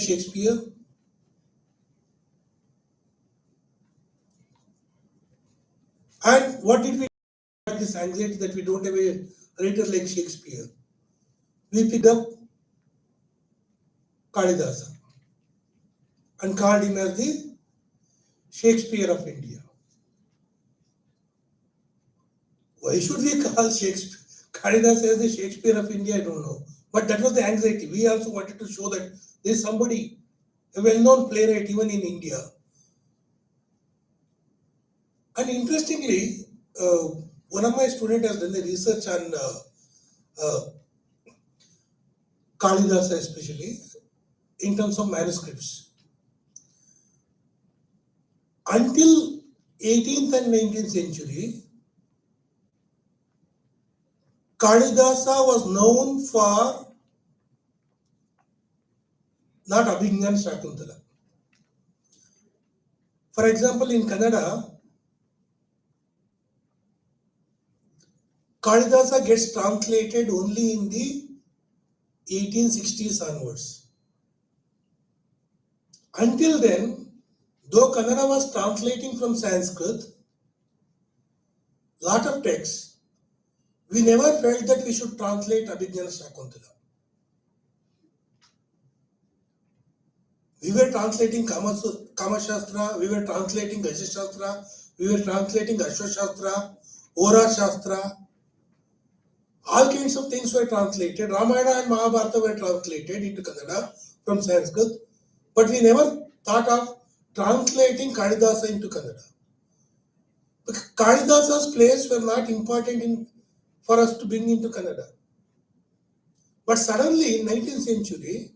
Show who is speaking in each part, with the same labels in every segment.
Speaker 1: Shakespeare. And what did we have this anxiety that we don't have a writer like Shakespeare? We picked up Kalidasa and called him as the Shakespeare of India. Why should we call Shakespeare Kalidasa as the Shakespeare of India? I don't know. But that was the anxiety. We also wanted to show that there is somebody, a well-known playwright even in India. And interestingly, one of my students has done a research on Kalidasa especially in terms of manuscripts. Until 18th and 19th century, Kalidasa was known for not Abhignan Shakuntala. For example, in Kannada, Kalidasa gets translated only in the 1860s onwards. Until then, though Kannada was translating from Sanskrit, lot of texts, we never felt that we should translate Abhignan Shakuntala. We were translating Kama Shastra, we were translating Gasha Shastra, we were translating Ashwa Shastra, Ora Shastra. All kinds of things were translated. Ramayana and Mahabharata were translated into Kannada from Sanskrit, but we never thought of translating Kalidasa into Kannada. Because Kalidasa's plays were not important for us to bring into Kannada. But suddenly in 19th century,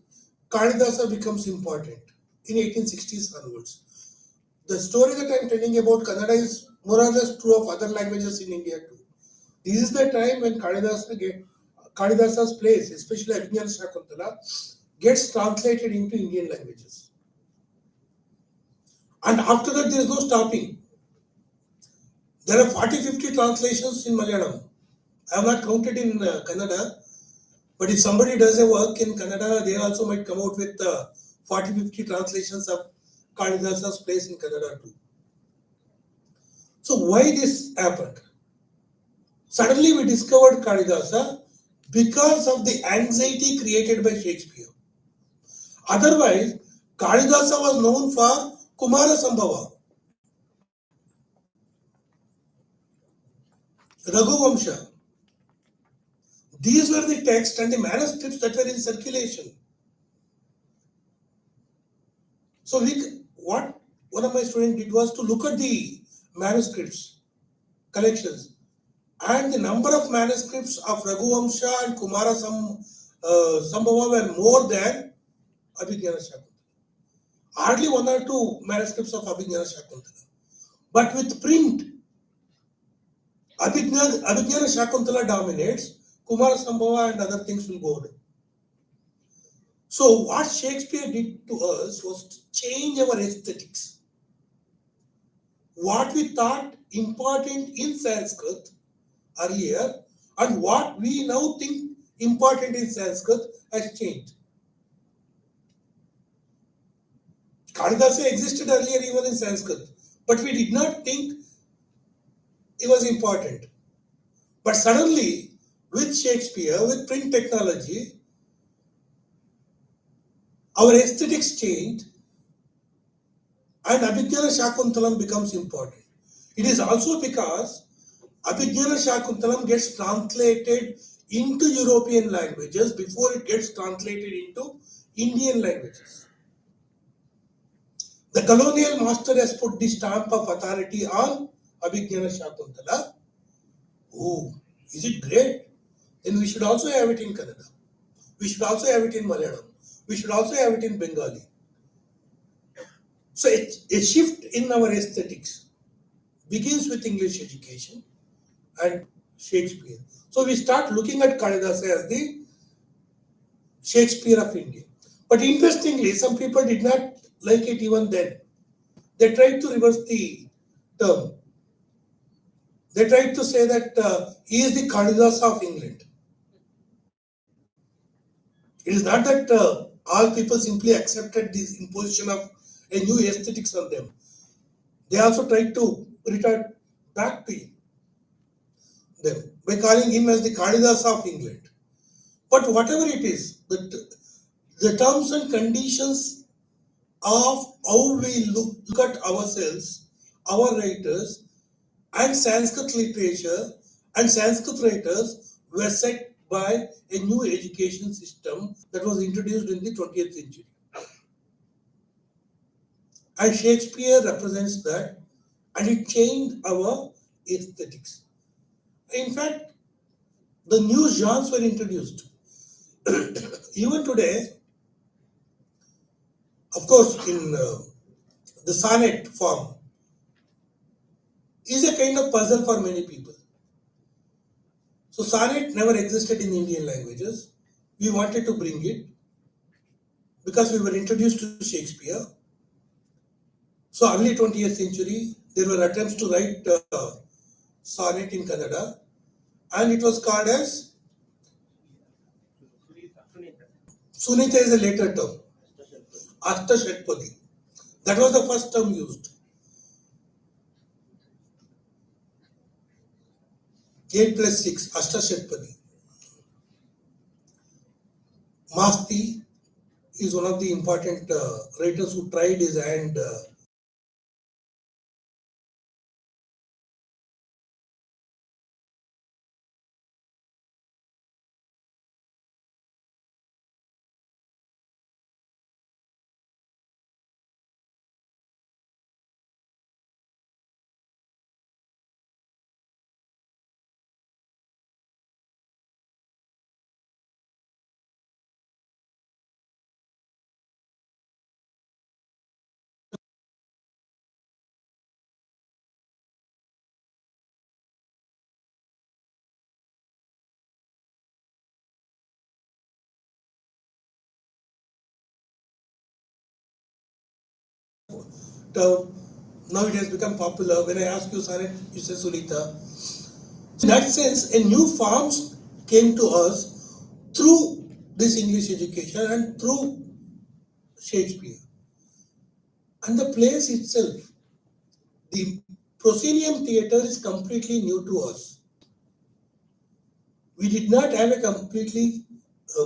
Speaker 1: Kalidasa becomes important in 1860s onwards. The story that I am telling about Kannada is more or less true of other languages in India too. This is the time when Kalidasa's plays, especially Abhignan Shakuntala, gets translated into Indian languages. And after that, there is no stopping. There are 40-50 translations in Malayalam. I have not counted in Kannada, but if somebody does a work in Kannada, they also might come out with 40-50 translations of Kalidasa's plays in Kannada too. So why this happened? Suddenly we discovered Kalidasa because of the anxiety created by Shakespeare. Otherwise, Kalidasa was known for Kumara Sambhava, Raghuvamsha. These were the texts and the manuscripts that were in circulation. So what one of my students did was to look at the manuscripts, collections, and the number of manuscripts of Raghuvamsha and Kumara Sambhava were more than Abhignan Shakuntala. Hardly 1 or 2 manuscripts of Abhignan Shakuntala. But with print, Abhignan Shakuntala dominates, Kumara Sambhava and other things will go away. So what Shakespeare did to us was to change our aesthetics. What we thought important in Sanskrit earlier and what we now think important in Sanskrit has changed. Kalidasa existed earlier even in Sanskrit, but we did not think it was important. But suddenly, with Shakespeare, with print technology, our aesthetics changed and Abhignan Shakuntalam becomes important. It is also because Abhignan Shakuntalam gets translated into European languages before it gets translated into Indian languages. The colonial master has put the stamp of authority on Abhignan Shakuntala. Oh, is it great? Then we should also have it in Kannada. We should also have it in Malayalam. We should also have it in Bengali. So a shift in our aesthetics begins with English education and Shakespeare. So we start looking at Kalidasa as the Shakespeare of India. But interestingly, some people did not like it even then. They tried to reverse the term. They tried to say that he is the Kalidasa of England. It is not that all people simply accepted this imposition of a new aesthetics on them. They also tried to return back to them by calling him as the Kalidas of England. But whatever it is, the terms and conditions of how we look at ourselves, our writers, and Sanskrit literature and Sanskrit writers were set by a new education system that was introduced in the 20th century. And Shakespeare represents that, and it changed our aesthetics. In fact, the new genres were introduced. Even today, of course, in the sonnet form is a kind of puzzle for many people. So sonnet never existed in Indian languages. We wanted to bring it because we were introduced to Shakespeare. So early 20th century, there were attempts to write sonnet in Kannada, and it was called as Sunita is a later term, Ashtashatpadi. That was the first term used. 8 plus 6, Ashtashatpadi. Masti is one of the important writers who tried his hand term. Now it has become popular. When I ask you sonnet, you say Sulita. In that sense, a new forms came to us through this English education and through Shakespeare. And the place itself, the proscenium theatre is completely new to us. We did not have a completely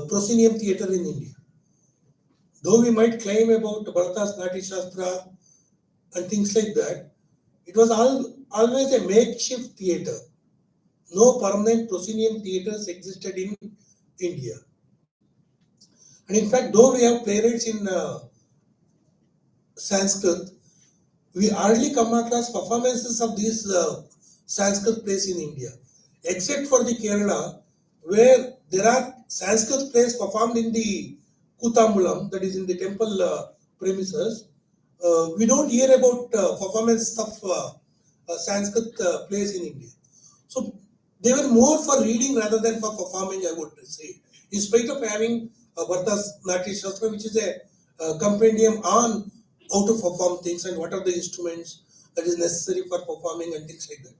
Speaker 1: proscenium theatre in India. Though we might claim about Bharata's Nati Shastra and things like that, it was always a makeshift theatre. No permanent proscenium theatres existed in India. And in fact, though we have playwrights in Sanskrit, we hardly come across performances of these Sanskrit plays in India, except for the Kerala, where there are Sanskrit plays performed in the Kutambulam, that is in the temple premises. We don't hear about performances of Sanskrit plays in India. So they were more for reading rather than for performing, I would say. In spite of having Bharata's Natya Shastra, which is a compendium on how to perform things and what are the instruments that is necessary for performing and things like that.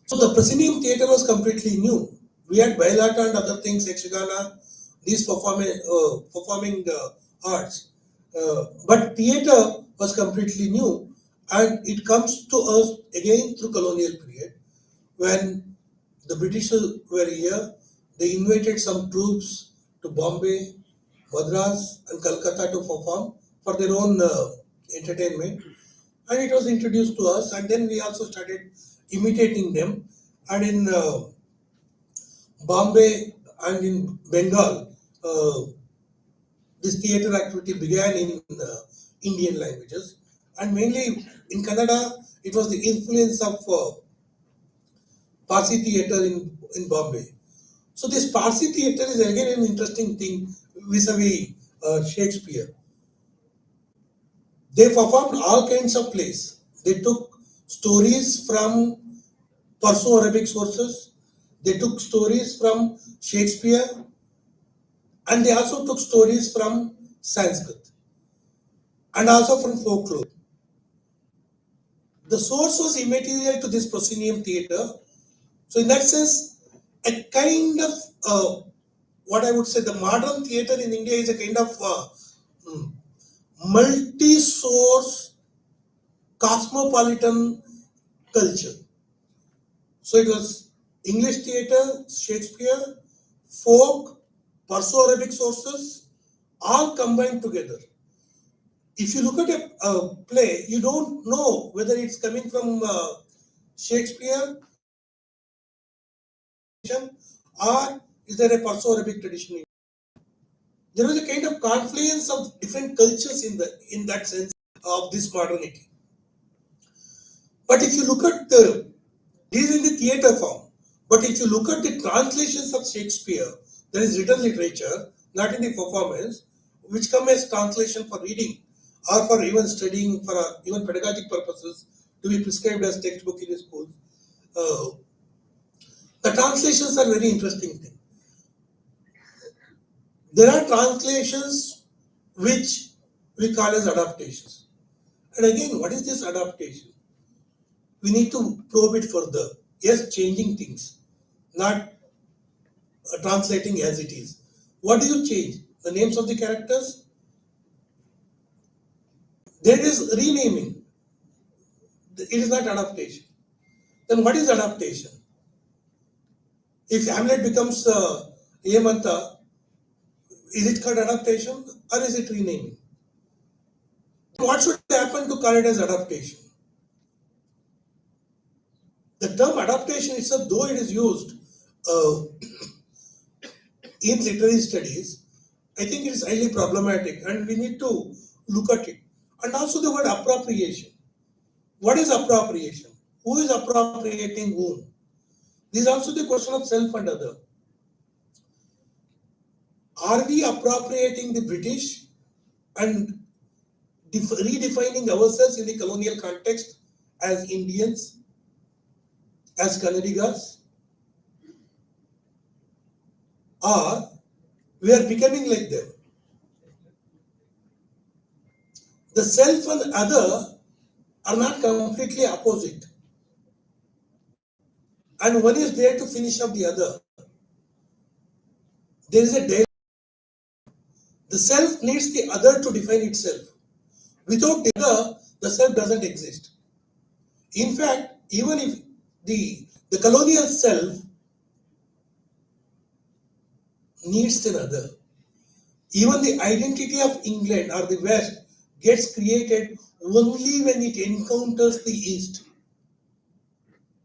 Speaker 1: So the proscenium theatre was completely new. We had Bailata and other things, Yakshagana, these performing arts. But theatre was completely new, and it comes to us again through colonial period when the British were here. They invited some troops to Bombay, Madras, and Calcutta to perform for their own entertainment, and it was introduced to us, and then we also started imitating them. And in Bombay and in Bengal, this theatre activity began in Indian languages, and mainly in Kannada, it was the influence of Parsi theatre in Bombay. So this Parsi theatre is again an interesting thing vis-a-vis Shakespeare. They performed all kinds of plays. They took stories from Perso-Arabic sources. They took stories from Shakespeare, and they also took stories from Sanskrit and also from folklore. The source was immaterial to this proscenium theatre. So in that sense, a kind of what I would say, the modern theatre in India is a kind of multi-source cosmopolitan culture. So it was English theatre, Shakespeare, folk, Perso-Arabic sources, all combined together. If you look at a play, you don't know whether it's coming from Shakespeare or is there a Perso-Arabic tradition. There was a kind of confluence of different cultures in that sense of this modernity. But if you look at these in the theatre form, but if you look at the translations of Shakespeare, there is written literature, not in the performance, which come as translation for reading or for even studying for even pedagogic purposes to be prescribed as textbook in the schools. The translations are very interesting thing. There are translations which we call as adaptations. And again, what is this adaptation? We need to probe it further. Yes, changing things, not translating as it is. What do you change? The names of the characters? There is renaming. It is not adaptation. Then what is adaptation? If Hamlet becomes Hemanta, is it called adaptation or is it renaming? What should happen to call it as adaptation? The term adaptation itself, though it is used uh, in literary studies, I think it is highly problematic and we need to look at it. And also the word appropriation. What is appropriation? Who is appropriating whom? This is also the question of self and other. Are we appropriating the British and redefining ourselves in the colonial context as Indians, as Kannadigas? Or we are becoming like them? The self and other are not completely opposite. And one is there to finish up the other. There is a dialogue. The self needs the other to define itself. Without the other, the self doesn't exist. In fact, even if the colonial self needs another, even the identity of England or the West gets created only when it encounters the East,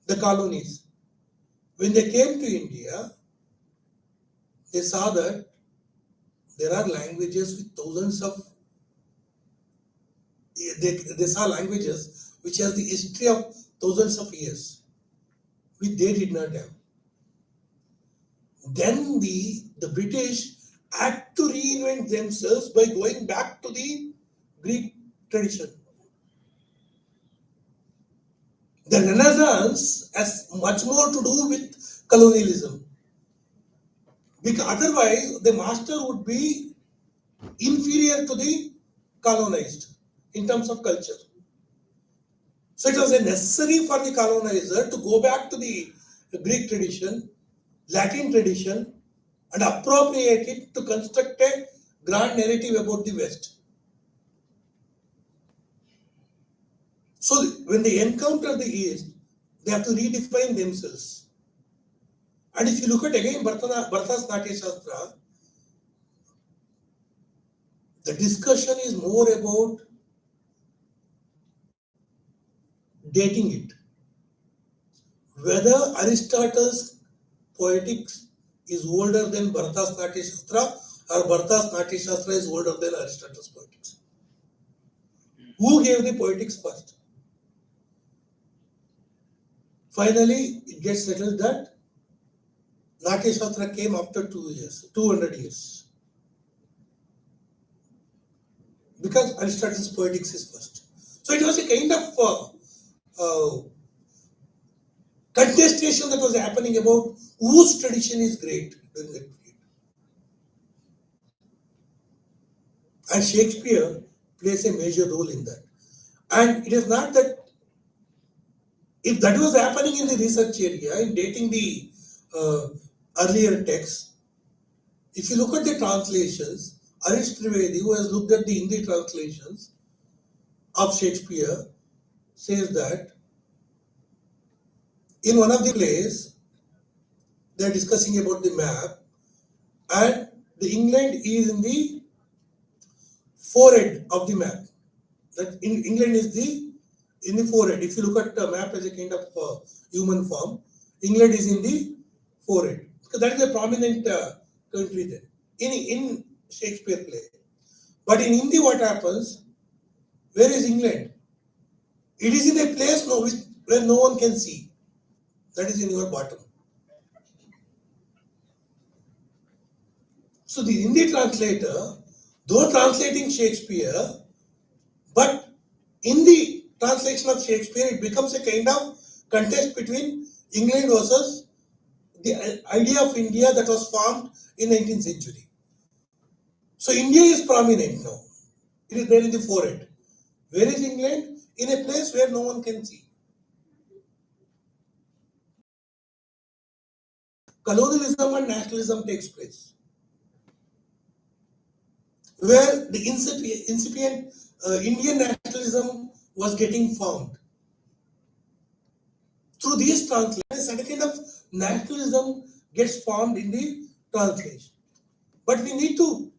Speaker 1: the colonies. When they came to India, they saw that there are languages with thousands of, they saw languages which has the history of thousands of years, which they did not have. Then the British had to reinvent themselves by going back to the Greek tradition. The Renaissance has much more to do with colonialism. Because otherwise, the master would be inferior to the colonized in terms of culture. So it was necessary for the colonizer to go back to the Greek tradition, Latin tradition, and appropriate it to construct a grand narrative about the West. So when they encounter the East, they have to redefine themselves. And if you look at again Bharata's Natya Shastra, the discussion is more about dating it. Whether Aristotle's poetics is older than Bharata's Natya Shastra or Bharata's Natya Shastra is older than Aristotle's poetics. Who gave the poetics first? Finally, it gets settled that Natya Shastra came after 200 years. Because Aristotle's poetics is first. So it was a kind of contestation that was happening about whose tradition is great during that period. And Shakespeare plays a major role in that. And it is not that if that was happening in the research area, in dating the earlier texts, If you look at the translations, Arish Trivedi, who has looked at the Hindi translations of Shakespeare, says that in one of the plays, they are discussing about the map, and the England is in the forehead of the map. That in England is the in the forehead. If you look at the map as a kind of human form, England is in the forehead. So that is a prominent country there in Shakespeare play. But in Hindi, what happens? Where is England? It is in a place where no one can see. That is in your bottom. So the Hindi translator, though translating Shakespeare, but in the translation of Shakespeare, it becomes a kind of contest between England versus the idea of India that was formed in 19th century. So India is prominent now. It is there in the forehead. Where is England? In a place where no one can see. Colonialism and nationalism takes place, where the incipient Indian nationalism was getting formed. Through these translations, a kind of nationalism gets formed in the translation. But we need to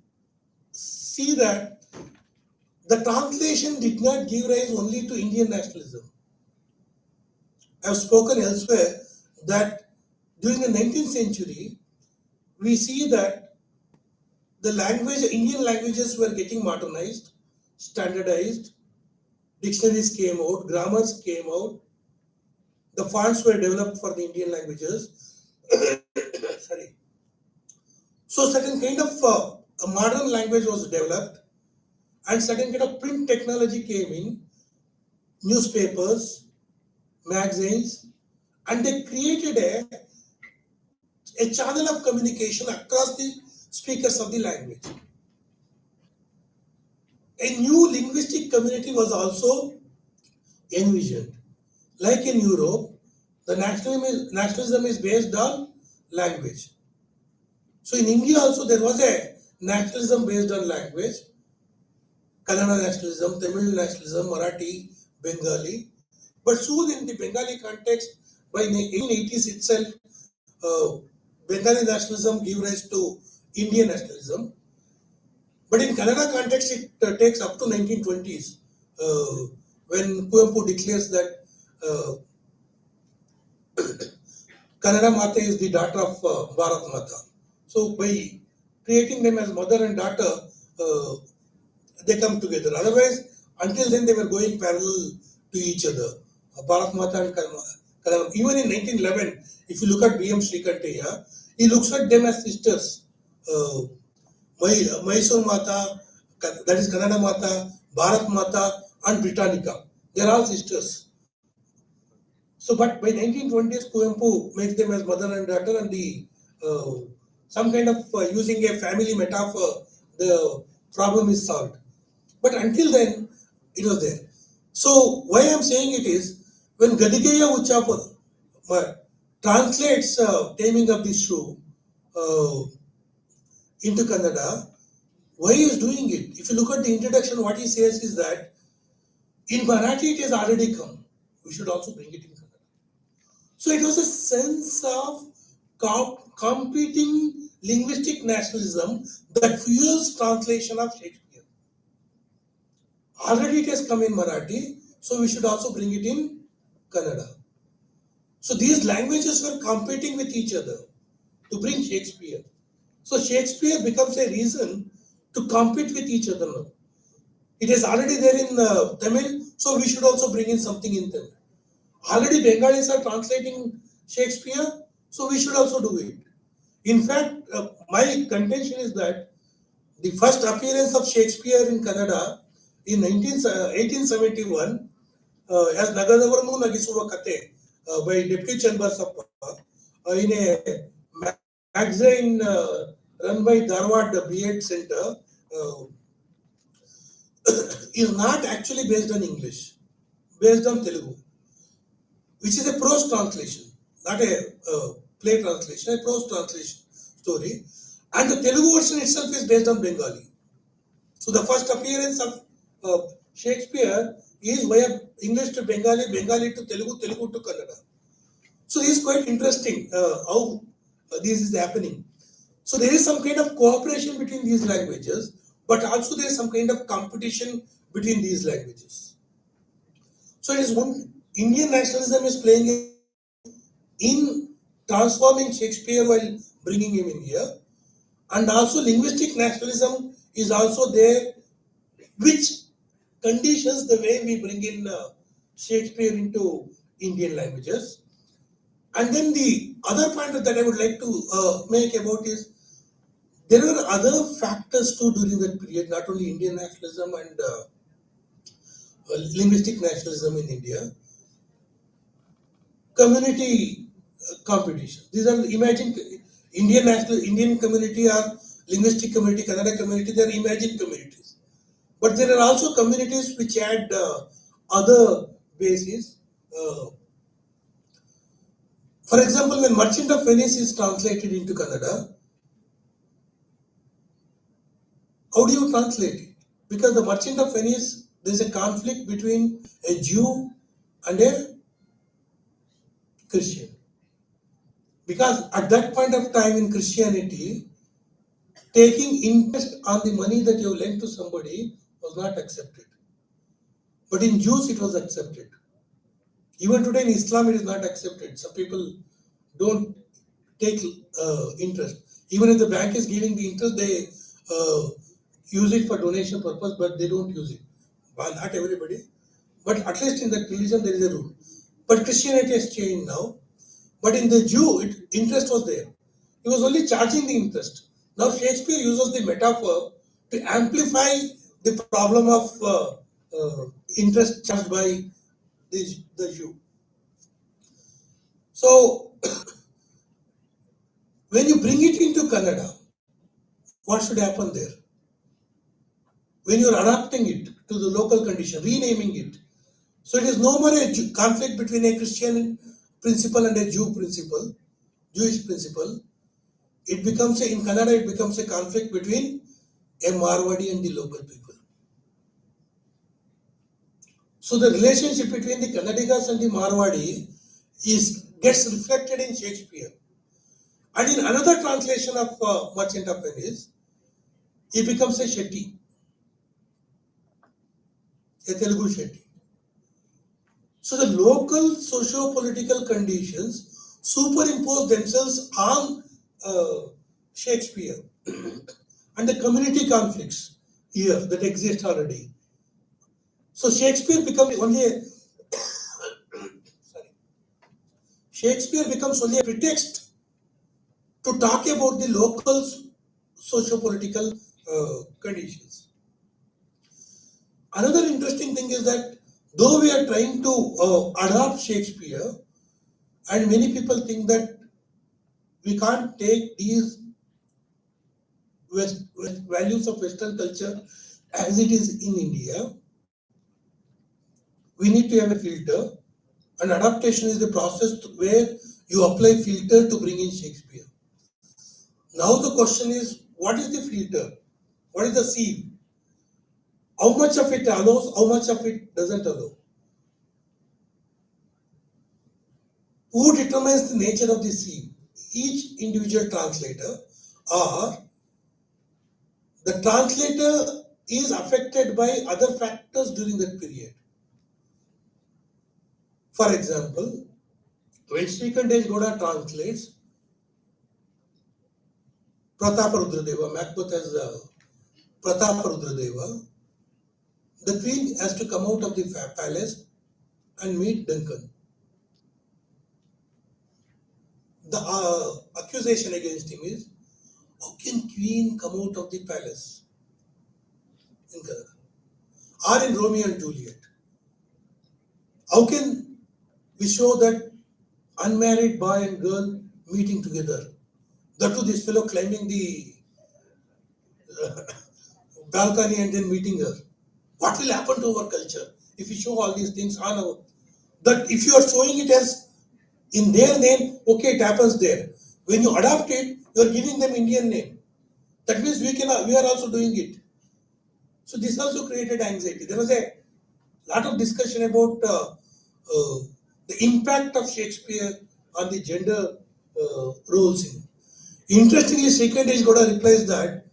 Speaker 1: see that the translation did not give rise only to Indian nationalism. I have spoken elsewhere that during the 19th century, we see that the Indian languages were getting modernized, standardized, dictionaries came out, grammars came out, the fonts were developed for the Indian languages. Sorry. So certain kind of a modern language was developed, and certain kind of print technology came in, newspapers, magazines, and they created a channel of communication across the speakers of the language. A new linguistic community was also envisioned. Like in Europe, the nationalism is based on language. So in India also there was a nationalism based on language. Kannada nationalism, Tamil nationalism, Marathi, Bengali. But soon in the Bengali context, by the 1880s itself, Bengali nationalism gave rise to Indian nationalism. But in Kannada context, it takes up to 1920s, when Kuempu declares that Kannada Mata is the daughter of Bharat Mata. So by creating them as mother and daughter, they come together. Otherwise, until then they were going parallel to each other. Bharat Mata and Kannada. Even in 1911, if you look at B.M. Srikanteya, he looks at them as sisters. Mysore Mata, that is Kannada Mata, Bharat Mata, and Britannica. They are all sisters. So, but by 1920s, Kuempu makes them as mother and daughter, and the some kind of using a family metaphor, the problem is solved. But until then, it was there. So, why I am saying it is, when Gadigeya Uchapur translates Taming of the Shrew into Kannada, why he is doing it? If you look at the introduction, what he says is that in Marathi it has already come. We should also bring it in Kannada. So it was a sense of competing linguistic nationalism that fuels translation of Shakespeare. Already it has come in Marathi, so we should also bring it in Kannada. So these languages were competing with each other to bring Shakespeare. So Shakespeare becomes a reason to compete with each other now. It is already there in Tamil, so we should also bring in something in Tamil. Already Bengalis are translating Shakespeare, so we should also do it. In fact, my contention is that the first appearance of Shakespeare in Kannada in 1871 as Nagadavarnu Nagisuva Kate by Deputy Chanbasappa in a magazine run by Dharwad B.Ed Center is not actually based on English, based on Telugu, which is a prose translation, not a play translation, a prose translation story. and the Telugu version itself is based on Bengali. So the first appearance of Shakespeare is via English to Bengali, Bengali to Telugu, Telugu to Kannada. So this is quite interesting how this is happening. So there is some kind of cooperation between these languages, but also there is some kind of competition between these languages. So it is one Indian nationalism is playing in transforming Shakespeare while bringing him in here, and also linguistic nationalism is also there, which conditions the way we bring in Shakespeare into Indian languages. And then the other point that I would like to make about is there were other factors too during that period, not only Indian nationalism and linguistic nationalism in India, community competition. These are imagine Indian community or linguistic community, Kannada community, they are imagined communities. But there are also communities which had other bases. For example, when Merchant of Venice is translated into Kannada, how do you translate it? Because the Merchant of Venice, there is a conflict between a Jew and a Christian. Because at that point of time in Christianity, taking interest on the money that you lent to somebody was not accepted. But in Jews, it was accepted. Even today in Islam, it is not accepted. Some people don't take interest. Even if the bank is giving the interest, they use it for donation purpose, but they don't use it. Well, not everybody, but at least in that religion there is a rule. But Christianity has changed now. But in the Jew, interest was there. He was only charging the interest. Now Shakespeare uses the metaphor to amplify the problem of interest charged by the Jew. So when you bring it into Kannada, what should happen there? When you are adapting it to the local condition, renaming it, so it is no more a conflict between a Christian principle and a Jewish principle. It becomes in Kannada, it becomes a conflict between a Marwadi and the local people. So the relationship between the Kannadigas and the Marwadi gets reflected in Shakespeare. And in another translation of Merchant of Venice, he becomes a Shetty, a Telugu Shetty. So the local socio-political conditions superimpose themselves on Shakespeare and the community conflicts here that exist already. So Shakespeare becomes only a Shakespeare becomes only a pretext to talk about the local socio-political conditions. Another interesting thing is that though we are trying to adopt Shakespeare, and many people think that we can't take these values of Western culture as it is in India, we need to have a filter, and adaptation is the process where you apply filter to bring in Shakespeare. Now the question is, what is the filter? What is the sieve? How much of it allows, how much of it doesn't allow? Who determines the nature of the sieve? Each individual translator, or the translator is affected by other factors during that period. For example, when Srikandesh Gowda translates Prataparudradeva, Macbeth as Prataparudradeva, the queen has to come out of the palace and meet Duncan. The accusation against him is, how can queen come out of the palace in Kannada? Or in Romeo and Juliet? How can we show that unmarried boy and girl meeting together? That too, this fellow climbing the balcony and then meeting her. What will happen to our culture if we show all these things on our? That if you are showing it as in their name, okay, it happens there. When you adopt it, you are giving them Indian name. That means we are also doing it. So this also created anxiety. There was a lot of discussion about the impact of Shakespeare on the gender roles. Interestingly, Srikant Gowda replies that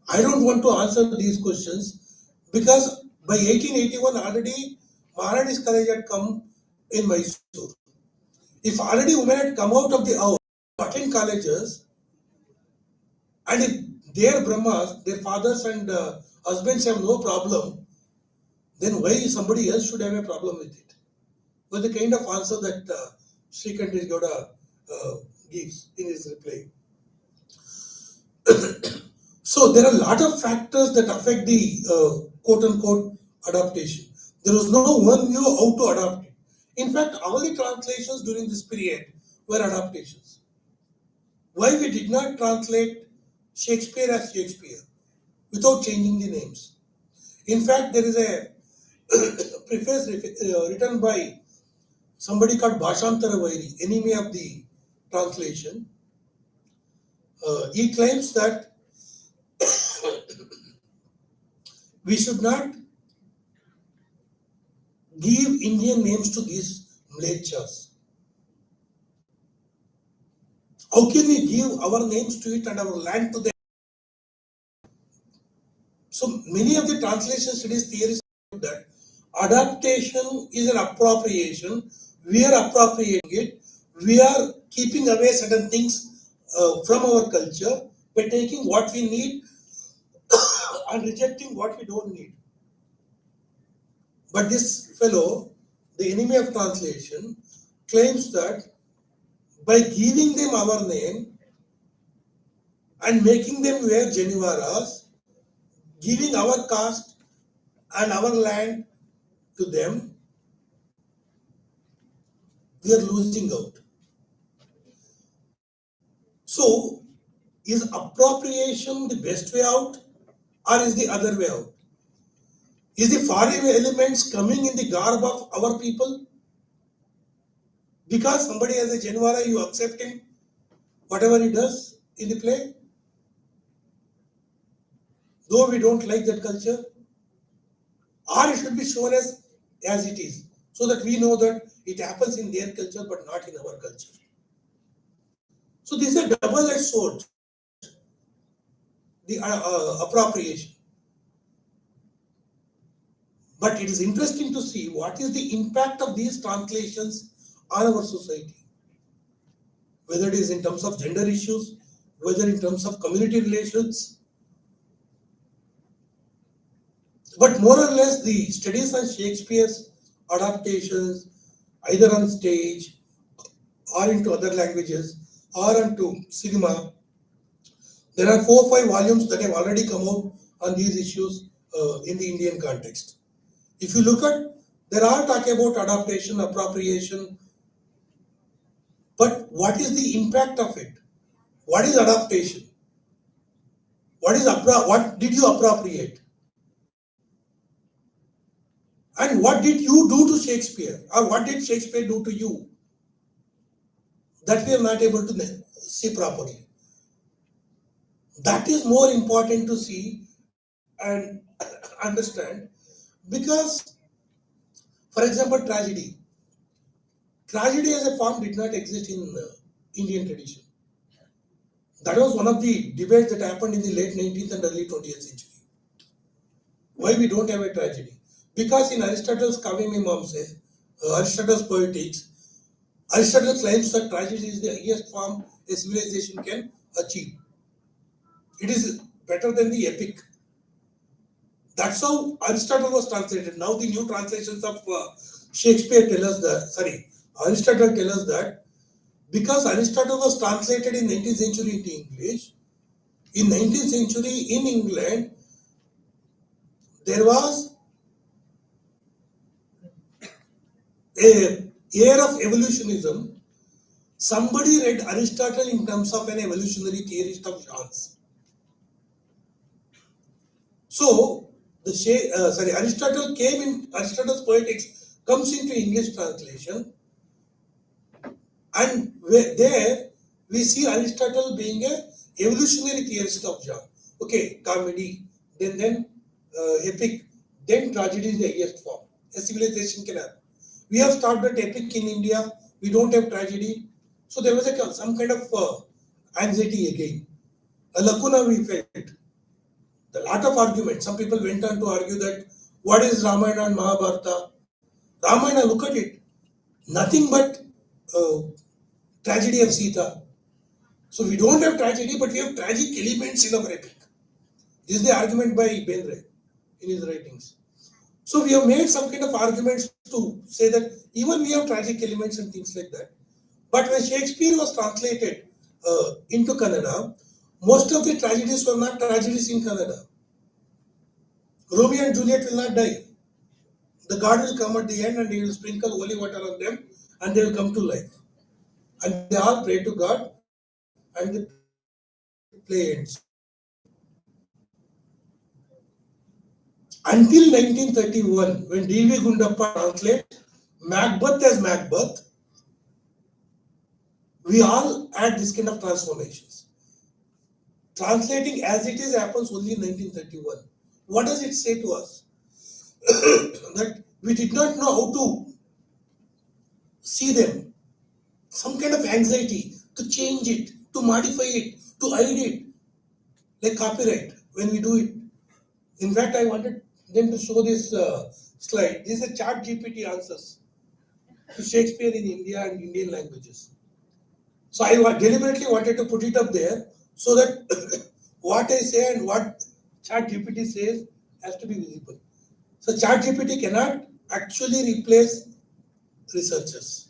Speaker 1: I don't want to answer these questions because by 1881 already Maharani's college had come in Mysore. If already women had come out of the house to attend colleges, and if their Brahmas, their fathers and husbands have no problem, then why somebody else should have a problem with it? Was the kind of answer that Srikant Gowda gives in his reply. So there are a lot of factors that affect the quote unquote adaptation. There was no one view how to adapt it. In fact, all the translations during this period were adaptations. Why we did not translate Shakespeare as Shakespeare without changing the names? In fact, there is a preface written by somebody called Bhashantara Vairi, enemy of the translation. He claims that we should not give Indian names to these mlechas. How can we give our names to it and our land to them? So many of the translation studies theorists that adaptation is an appropriation. We are appropriating it. We are keeping away certain things from our culture by taking what we need and rejecting what we don't need. But this fellow, the enemy of translation, claims that by giving them our name and making them wear Jenivaras, giving our caste and our land to them, we are losing out. So, is appropriation the best way out or is the other way out? Is the foreign elements coming in the garb of our people? Because somebody has a Janivara, you accept him, whatever he does in the play, though we don't like that culture, or it should be shown as it is, so that we know that it happens in their culture but not in our culture. So this is a double-edged sword, the appropriation. But it is interesting to see what is the impact of these translations on our society, whether it is in terms of gender issues, whether in terms of community relations. But more or less, the studies on Shakespeare's adaptations, either on stage or into other languages or into cinema, there are 4 or 5 volumes that have already come out on these issues in the Indian context. If you look at, there are talk about adaptation, appropriation, but what is the impact of it? What is adaptation? What did you appropriate? And what did you do to Shakespeare? Or what did Shakespeare do to you? That we are not able to see properly. That is more important to see and understand, because, for example, tragedy. Tragedy as a form did not exist in Indian tradition. That was one of the debates that happened in the late 19th and early 20th century. Why we don't have a tragedy? Because in Aristotle's Kavya-Mimamsa, Aristotle's Poetics, Aristotle claims that tragedy is the highest form a civilization can achieve. It is better than the epic. That's how Aristotle was translated. Now the new translations of Shakespeare tell us that, Aristotle tell us that because Aristotle was translated in 19th century into English, in 19th century in England, there was a air of evolutionism. Somebody read Aristotle in terms of an evolutionary theorist of chance. So, Aristotle came in, Aristotle's Poetics comes into English translation, and there we see Aristotle being a evolutionary theorist of John. Okay, comedy, then epic, then tragedy is the highest form. A civilization can have. We have started epic in India. We don't have tragedy, so there was some kind of anxiety again. A lacuna we felt. The lot of arguments. Some people went on to argue that what is Ramayana and Mahabharata? Ramayana, look at it. Nothing but uh, tragedy of Sita. So we don't have tragedy, but we have tragic elements in our epic. This is the argument by Bendre in his writings. So we have made some kind of arguments to say that even we have tragic elements and things like that. But when Shakespeare was translated into Kannada, most of the tragedies were not tragedies in Kannada. Romeo and Juliet will not die. The God will come at the end and he will sprinkle holy water on them and they will come to life. And they all pray to God and the play ends. Until 1931, when D.V. Gundappa translates Macbeth as Macbeth, we all had this kind of transformations. Translating as it is happens only in 1931. What does it say to us? That we did not know how to see them. Some kind of anxiety to change it, to modify it, to hide it, like copyright when we do it. In fact, I wanted them to show this slide. This is a chat GPT answers to Shakespeare in India and Indian languages. So I deliberately wanted to put it up there so that what I say and what chat GPT says has to be visible. So chat GPT cannot actually replace researchers.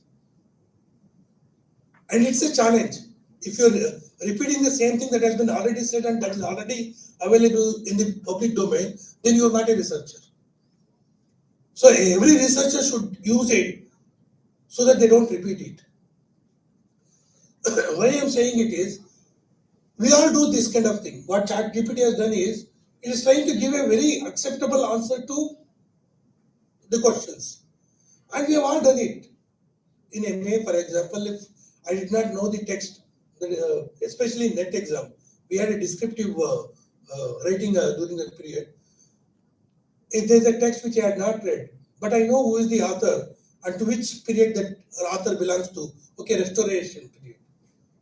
Speaker 1: And it's a challenge. If you're repeating the same thing that has been already said and that is already available in the public domain, then you are not a researcher. So every researcher should use it so that they don't repeat it. Why I am saying it is, we all do this kind of thing. What ChatGPT has done is, it is trying to give a very acceptable answer to the questions. And we have all done it. In MA, for example, if I did not know the text, especially in NET exam, we had a descriptive writing during that period. If there's a text which I had not read, but I know who is the author and to which period that author belongs to, okay, restoration period.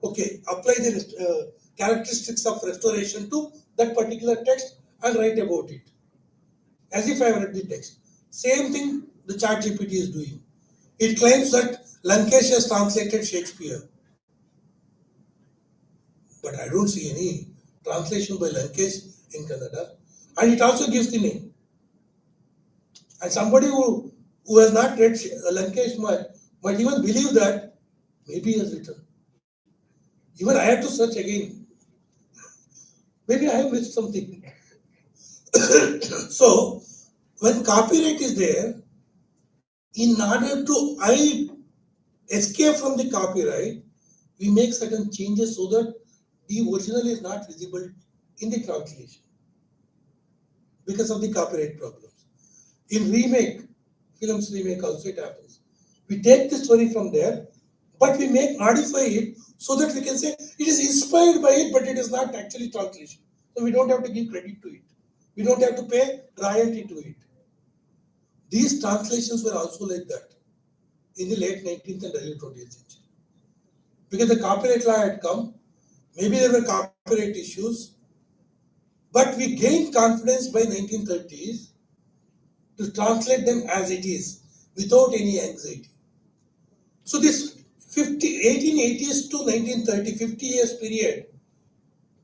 Speaker 1: Okay, apply the characteristics of restoration to that particular text and write about it as if I read the text. Same thing the chat GPT is doing. It claims that Lankesh has translated Shakespeare, but I don't see any translation by Lankesh in Kannada, and it also gives the name. And somebody who has not read Lankesh might even believe that maybe he has written. Even I had to search again. Maybe I have missed something. So, when copyright is there, in order to escape from the copyright, we make certain changes so that the original is not visible in the translation because of the copyright problems. In films remake also it happens. We take the story from there, but we modify it so that we can say it is inspired by it, but it is not actually translation. So we don't have to give credit to it. We don't have to pay royalty to it. These translations were also like that in the late 19th and early 20th century. Because the copyright law had come, maybe there were copyright issues, but we gained confidence by 1930s to translate them as it is without any anxiety. So this 1880s to 1930, 50 years period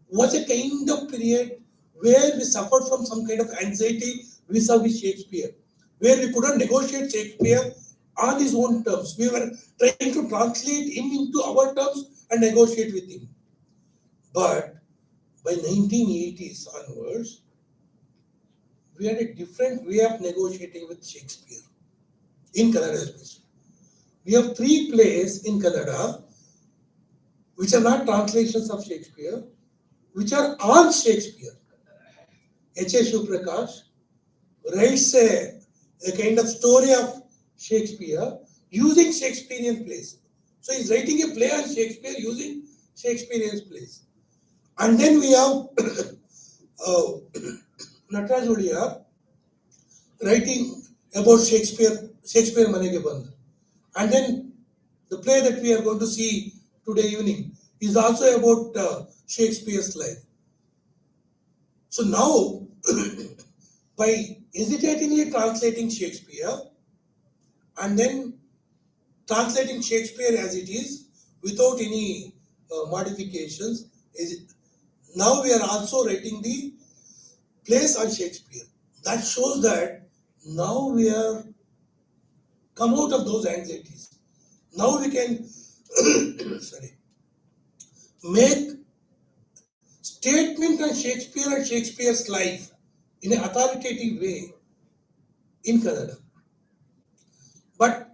Speaker 1: was a kind of period where we suffered from some kind of anxiety vis-a-vis Shakespeare, where we couldn't negotiate Shakespeare on his own terms. We were trying to translate him into our terms and negotiate with him. But by 1980s onwards, we had a different way of negotiating with Shakespeare, in Kannada especially. We have 3 plays in Kannada which are not translations of Shakespeare, which are on Shakespeare. H.A. Shivprakash writes a kind of story of Shakespeare using Shakespearean plays. So he's writing a play on Shakespeare using Shakespearean plays. And then we have uh, Nataraj Odia writing about Shakespeare Manege Bandh. And then the play that we are going to see today evening is also about Shakespeare's life. So now, by hesitatingly translating Shakespeare and then translating Shakespeare as it is without any modifications, now we are also writing the plays on Shakespeare. That shows that now we are come out of those anxieties. Now we can sorry, make statement on Shakespeare and Shakespeare's life in an authoritative way in Kannada. But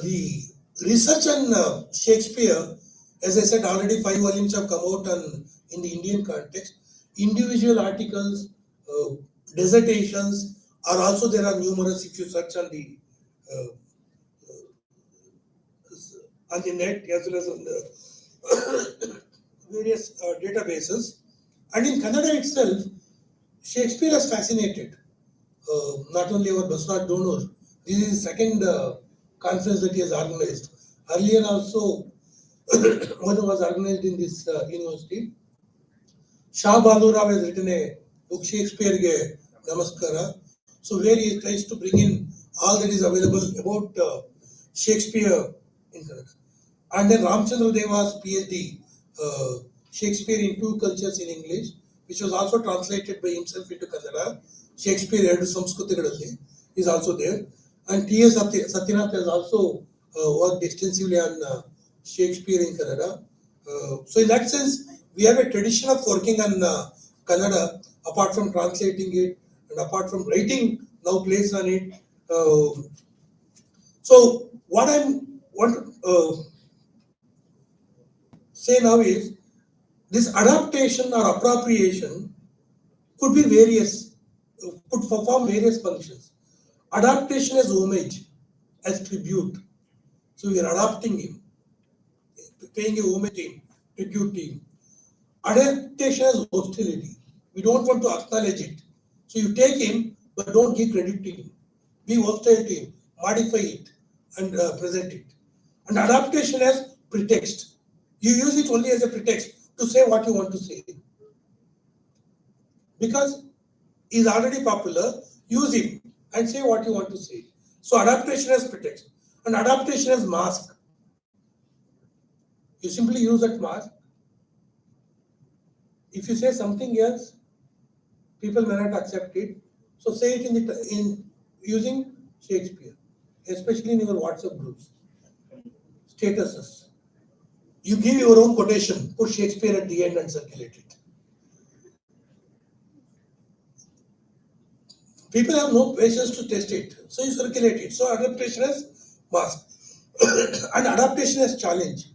Speaker 1: the research on Shakespeare, as I said, already 5 volumes have come out on, in the Indian context. Individual articles, dissertations are also there are numerous if you search uh, on the net as well as on the various databases. And in Kannada itself, Shakespeare has fascinated not only our Basraj donor. This is the second conference that he has organized. Earlier also, one was organized in this university. Shah Balurao has written a book, Shakespeare Ge Namaskara. So where he tries to bring in all that is available about Shakespeare in Kannada. And then Ramchandra Deva's PhD, Shakespeare in Two Cultures in English, which was also translated by himself into Kannada. Shakespeare ಎರಡು ಸಂಸ್ಕೃತಿಗಳಲ್ಲಿ is also there. And T.S. Satyanath has also worked extensively on Shakespeare in Kannada. So in that sense, we have a tradition of working on Kannada, apart from translating it and apart from writing now plays on it. So what I want to say now is this adaptation or appropriation could be various, could perform various functions. Adaptation as homage, as tribute. So we are adopting him, paying a homage to him, tribute to him. Adaptation as hostility. We don't want to acknowledge it. So you take him, but don't give credit to him. Be hostile to him, modify it, and present it. And adaptation as pretext. You use it only as a pretext to say what you want to say. Because he's already popular, use him and say what you want to say. So adaptation as pretext and adaptation as mask. You simply use that mask. If you say something else, people may not accept it. So say it in using Shakespeare, especially in your WhatsApp groups, statuses. You give your own quotation, put Shakespeare at the end and circulate it. People have no patience to test it, so you circulate it. So adaptation as mask and adaptation as challenge.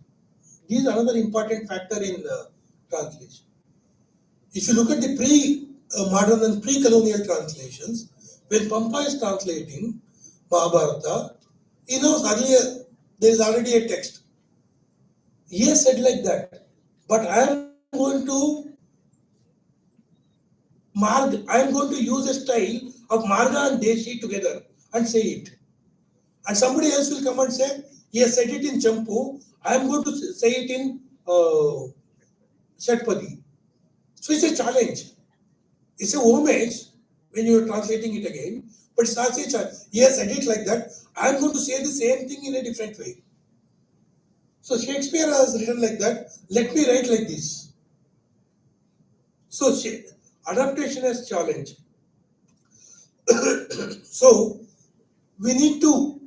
Speaker 1: This is another important factor in translation. If you look at the pre-modern and pre-colonial translations, when Pampa is translating Mahabharata, he knows earlier there is already a text. He has said like that, but I am going to use a style of Marga and Deshi together and say it. And somebody else will come and say, he has said it in Champu, I am going to say it in Shatpadi. So it's a challenge. It's a homage when you are translating it again, but it's not a challenge. He has said it like that, I am going to say the same thing in a different way. So Shakespeare has written like that, let me write like this. So adaptation as challenge. So we need to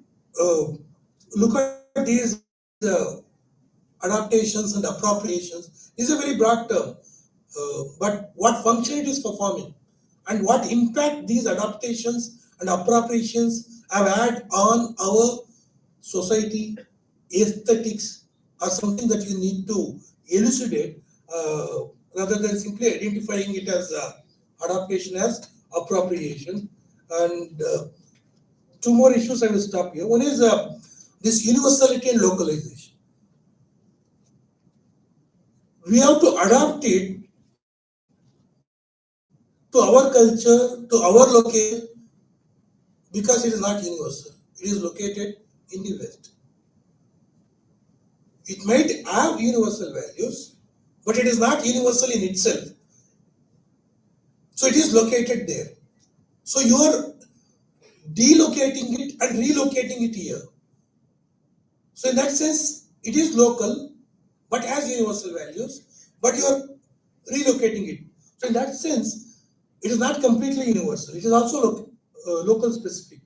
Speaker 1: look at these adaptations and appropriations. This is a very broad term, but what function it is performing and what impact these adaptations and appropriations have had on our society, aesthetics, are something that you need to elucidate rather than simply identifying it as adaptation as appropriation. And two more issues I will stop here. One is this universality and localization. We have to adapt it to our culture, to our location, because it is not universal. It is located in the West. It might have universal values, but it is not universal in itself. So it is located there. So you are delocating it and relocating it here. So in that sense, it is local, but has universal values, but you are relocating it. So in that sense, it is not completely universal. It is also local specific.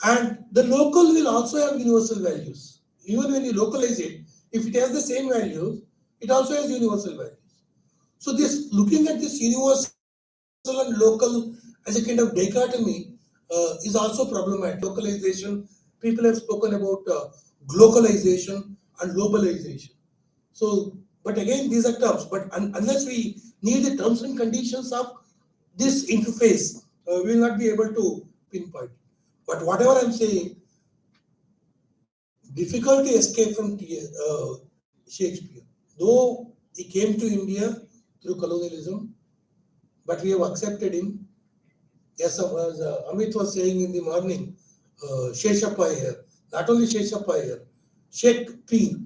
Speaker 1: And the local will also have universal values. Even when you localize it, if it has the same values, it also has universal values. So this looking at this universal and local as a kind of dichotomy is also problematic. Localization, people have spoken about globalization and globalization. So, but again, these are terms. But unless we need the terms and conditions of this interface, we will not be able to pinpoint. But whatever I'm saying, difficult to escape from Shakespeare. Though he came to India through colonialism, but we have accepted him. Yes, as Amit was saying in the morning, Sheshappa here. Not only Sheshappa here, Shakespeare.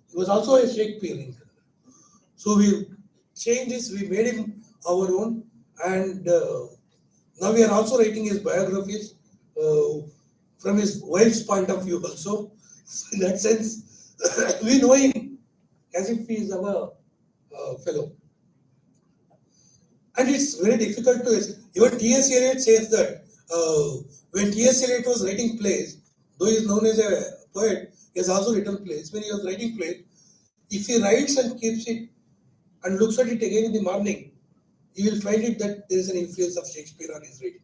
Speaker 1: He was also a Shakespeare in Kannada. So we changed this, we made him our own, and now we are also writing his biographies from his wife's point of view also. So in that sense, we know him as if he is our fellow. And it's very difficult to even T.S. Eliot says that when T.S. Eliot was writing plays, though he is known as a poet, he has also written plays. When he was writing plays, if he writes and keeps it and looks at it again in the morning, you will find it that there is an influence of Shakespeare on his writing.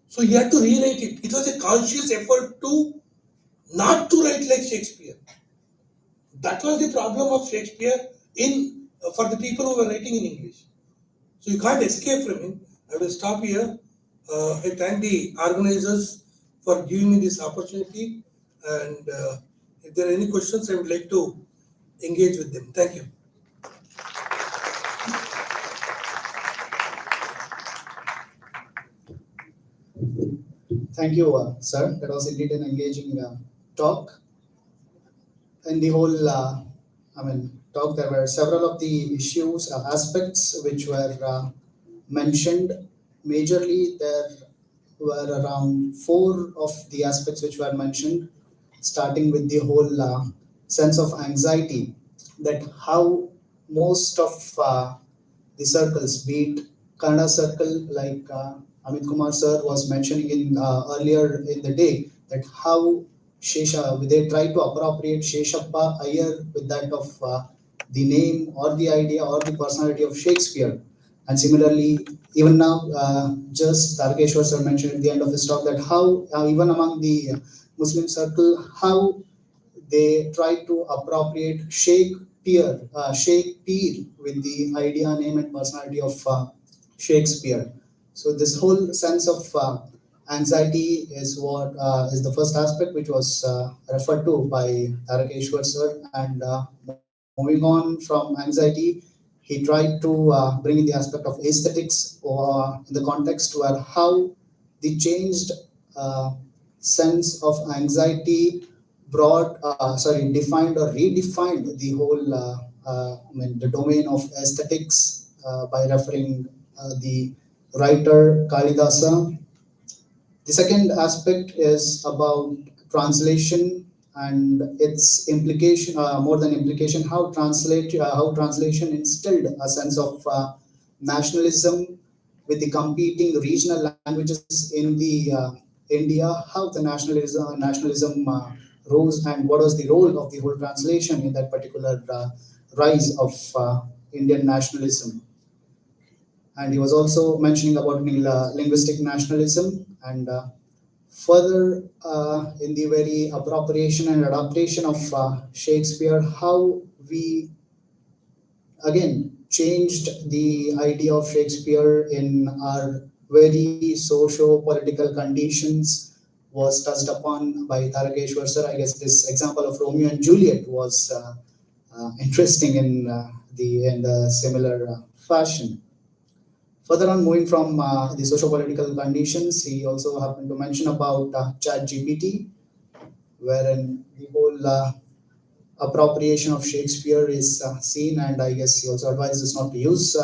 Speaker 1: So he had to rewrite it. It was a conscious effort to not to write like Shakespeare. That was the problem of Shakespeare in for the people who were writing in English. So you can't escape from him. I will stop here. I thank the organizers for giving me this opportunity. And if there are any questions, I would like to engage with them. Thank you.
Speaker 2: Thank you, sir. That was indeed an engaging talk. In the whole, talk, there were several of the issues, aspects which were mentioned. Majorly, there were around four of the aspects which were mentioned, starting with the whole sense of anxiety, that how most of the circles, be it Kannada circle, like Amit Kumar sir was mentioning in earlier in the day, that how they try to appropriate Sheshappa Iyer with that of the name or the idea or the personality of Shakespeare. And similarly, even now, just Tarkeshwar sir mentioned at the end of his talk that how even among the Muslim circle, how they try to appropriate Shakespeare with the idea, name, and personality of Shakespeare. So this whole sense of anxiety is what is the first aspect which was referred to by Tarakeshwar sir. And moving on from anxiety, he tried to bring in the aspect of aesthetics, or in the context where how the changed uh, sense of anxiety defined or redefined the whole the domain of aesthetics by referring the writer Kalidasa. The second aspect is about translation and its implication, more than implication, how translation instilled a sense of nationalism with the competing regional languages in the India, how the nationalism rose, and what was the role of the whole translation in that particular rise of Indian nationalism. And he was also mentioning about linguistic nationalism, and further in the very appropriation and adaptation of Shakespeare, how we again changed the idea of Shakespeare in our very socio-political conditions was touched upon by Tarakeshwar sir. I guess this example of Romeo and Juliet was interesting in the similar fashion. Further on, moving from the socio-political conditions, he also happened to mention about Chat GPT, wherein the whole appropriation of Shakespeare is seen, and I guess he also advises not to use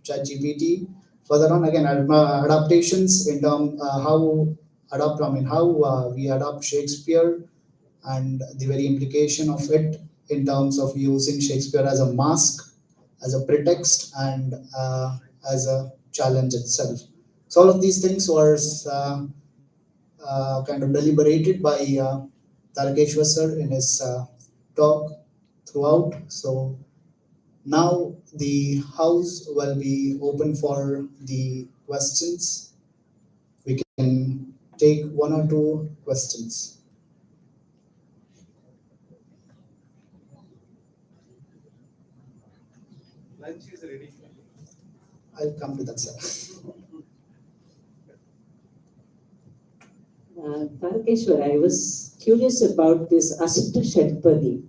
Speaker 2: ChatGPT. Further on, again, adaptations in terms how we adopt Shakespeare and the very implication of it in terms of using Shakespeare as a mask, as a pretext, and as a challenge itself. So all of these things was kind of deliberated by Tarakeshwar sir in his talk throughout. So now the house will be open for the questions. We can take one or two questions.
Speaker 3: Lunch is ready.
Speaker 2: I'll come to that, sir.
Speaker 4: Tarakeshwar, I was curious about this Ashtashatpadi.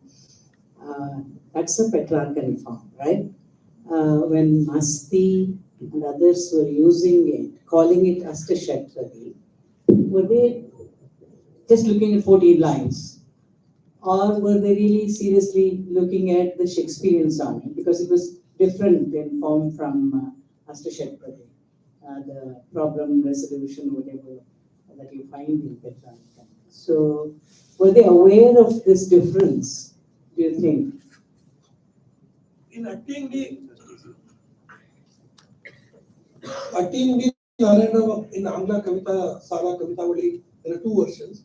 Speaker 4: That's a Petrarchan form, right? When Masti and others were using it, calling it Ashtashatpadi, were they just looking at 14 lines? Or were they really seriously looking at the Shakespearean sonnet? Because it was different in form from Ashtashatpadi, the problem resolution, whatever that you find in Petrarchan. So, were they aware of this difference, do you think?
Speaker 1: In Atting Narayana in Angla Kavita, Sara Kavitavali, there are two versions.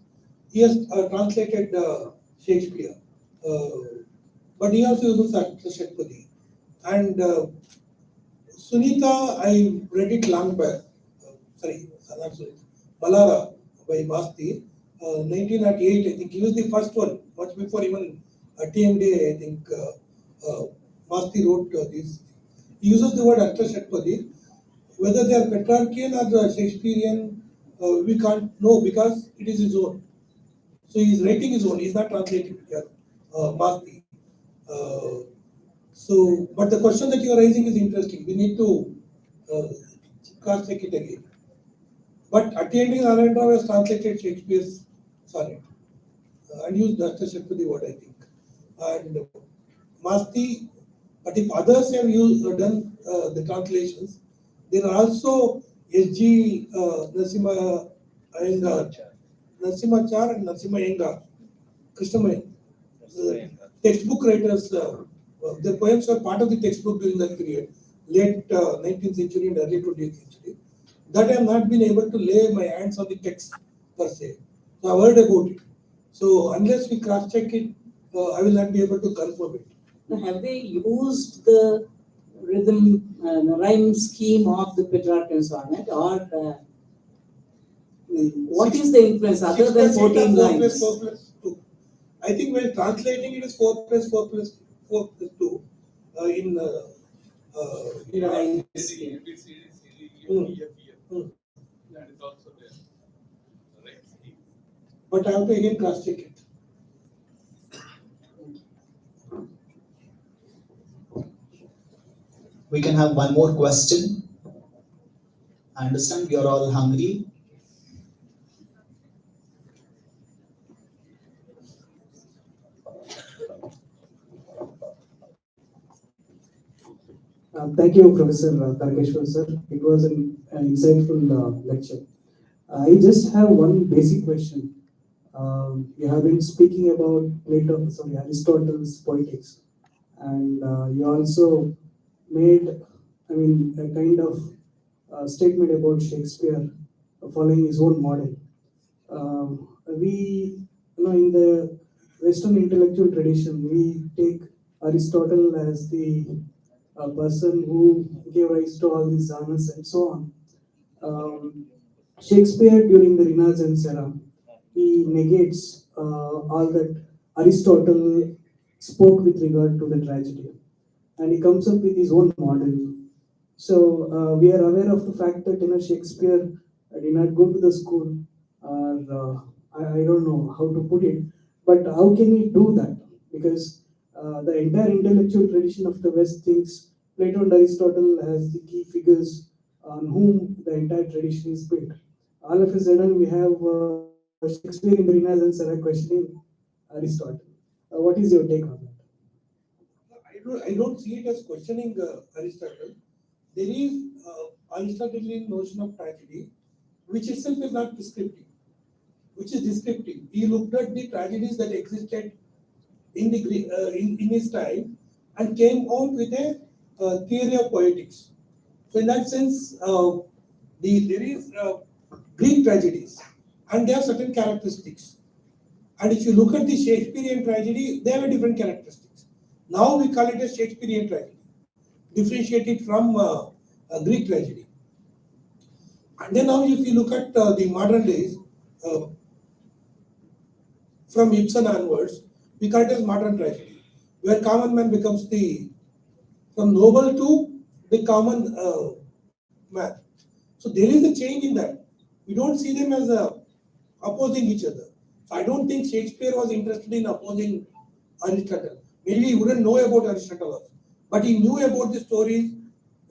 Speaker 1: He has translated Shakespeare, uh, but he also uses Shakespeare. And Sunita, I read it long back. Sorry, not Sunita. Balara by Masti, 1998. I think he was the first one, much before even TMD. I think Masti wrote this. He uses the word Ashtashatpadi. Whether they are Petrarchian or the Shakespearean, we can't know because it is his own. So he is writing his own. He is not translating here, Masti. Uh, but the question that you are raising is interesting. We need to uh, cross check it again. But attending Narendra has translated Shakespeare's sonnet and used Ashtashatpadi word, I think. And Masti, but if others have done the translations, there are also S.G. Narasimha Iyengar, Narasimhachar and Narasimha Iyengar, Krishnamaya, textbook writers. Their poems were part of the textbook during that period, late 19th century and early 20th century. That I have not been able to lay my hands on the text per se. So I've heard about it. So unless we cross check it, I will not be able to confirm it.
Speaker 4: Now, have they used the rhythm, rhyme scheme of the Petrarchan sonnet, or what is the influence other than 14 lines?
Speaker 1: 4 plus 2. I think when translating it is 4 plus 4 plus 4 plus 2 in
Speaker 4: Rhyme
Speaker 3: A,
Speaker 4: scheme.
Speaker 3: B, C, D, C, D, E, F, E, F.
Speaker 1: Mm.
Speaker 3: That is also there. Right.
Speaker 1: But I have to again cross check it.
Speaker 2: We can have one more question. I understand you're all hungry.
Speaker 5: Thank you, Professor Tarakeshwar sir. It was an insightful lecture. I just have one basic question. You have been speaking about Aristotle's Poetics, and you also made, a kind of statement about Shakespeare following his own model. We, in the Western intellectual tradition, we take Aristotle as the person who gave rise to all these genres and so on. Shakespeare during the Renaissance era, he negates all that Aristotle spoke with regard to the tragedy, and he comes up with his own model. So we are aware of the fact that Shakespeare did not go to the school, or I don't know how to put it, but how can he do that? Because the entire intellectual tradition of the West thinks Plato and Aristotle as the key figures on whom the entire tradition is built. All of a sudden, we have Shakespeare in the Renaissance era questioning Aristotle. What is your take on that?
Speaker 1: I don't see it as questioning Aristotle. There is Aristotelian notion of tragedy, which itself is not prescriptive, which is descriptive. He looked at the tragedies that existed in the in his time and came out with a theory of poetics. So in that sense, there is Greek tragedies, and they have certain characteristics. And if you look at the Shakespearean tragedy, they have a different characteristics. Now we call it a Shakespearean tragedy, differentiated from Greek tragedy. And then now if you look at the modern days, uh, from Ibsen onwards, we call it as modern tragedy, where common man becomes from noble to the common man. So there is a change in that. We don't see them as opposing each other. So I don't think Shakespeare was interested in opposing Aristotle. Maybe he wouldn't know about Aristotle, but he knew about the stories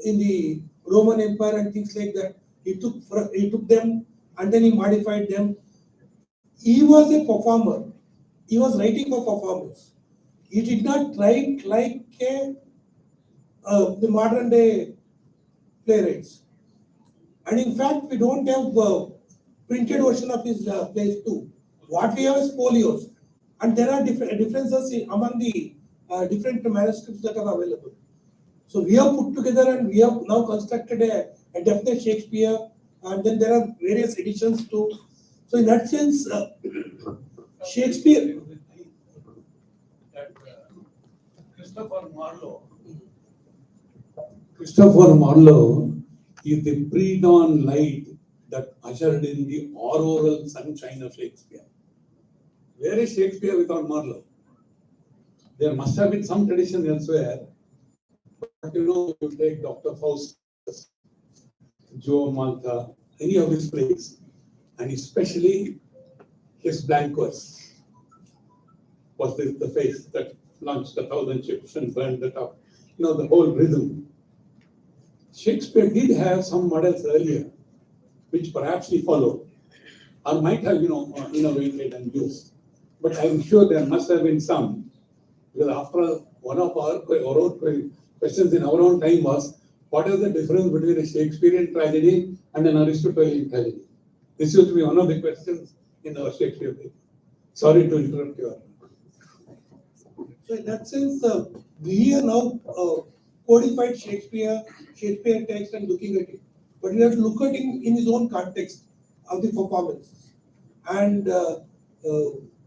Speaker 1: in the Roman Empire and things like that. He took them and then he modified them. He was a performer. He was writing for performance. He did not write like the modern day playwrights. And in fact, we don't have printed version of his plays too. What we have is folios, and there are differences among the different manuscripts that are available. So we have put together and we have now constructed a definite Shakespeare, and then there are various editions too. So in that sense, Shakespeare.
Speaker 3: That Christopher Marlowe
Speaker 6: is the pre-dawn light that ushered in the auroral sunshine of Shakespeare. Where is Shakespeare without Marlowe? There must have been some tradition elsewhere, but you take Dr. Faust, Joe Malta, any of his plays, and especially his blank verse was the face that launched 1,000 ships and burned the top. The whole rhythm. Shakespeare did have some models earlier, which perhaps he followed, or might have, innovated and used. But I'm sure there must have been some, because after all, one of our questions in our own time was, what is the difference between a Shakespearean tragedy and an Aristotelian tragedy? This used to be one of the questions in our Shakespeare paper. Sorry to interrupt you.
Speaker 1: So in that sense, we are now codified Shakespeare text and looking at it. But we have to look at it in his own context of the performances. And the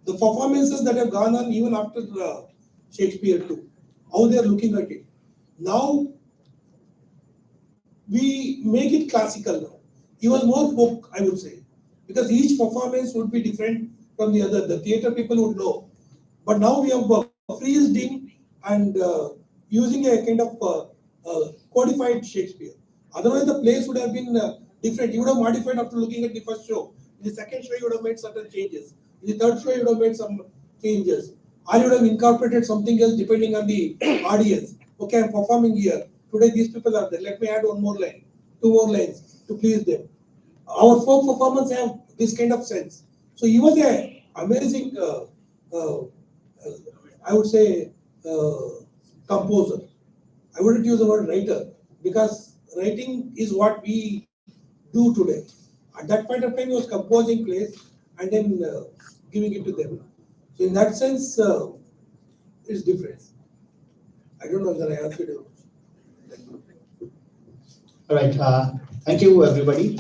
Speaker 1: performances that have gone on even after Shakespeare too, how they are looking at it. Now, we make it classical now. He was more folk, I would say, because each performance would be different from the other. The theatre people would know. But now we have freezed in and using a kind of codified Shakespeare. Otherwise, the plays would have been different. You would have modified after looking at the first show. In the second show, you would have made certain changes. In the third show, you would have made some changes. Or you would have incorporated something else depending on the audience. Okay, I'm performing here. Today, these people are there. Let me add one more line, two more lines to please them. Our folk performance have this kind of sense. So he was a amazing, I would say, composer. I wouldn't use the word writer because writing is what we do today. At that point of time, he was composing plays and then giving it to them. So in that sense, it's different. I don't know whether I answered you.
Speaker 2: All right. Thank you, everybody.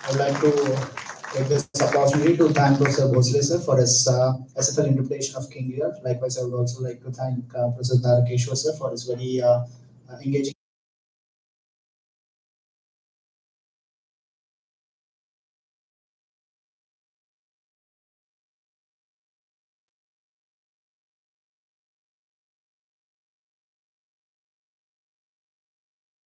Speaker 2: I would like to take this opportunity to thank Professor Bhosle sir for his SFL interpretation of King Lear. Likewise, I would also like to thank Professor Tarakeshwar sir for his very engaging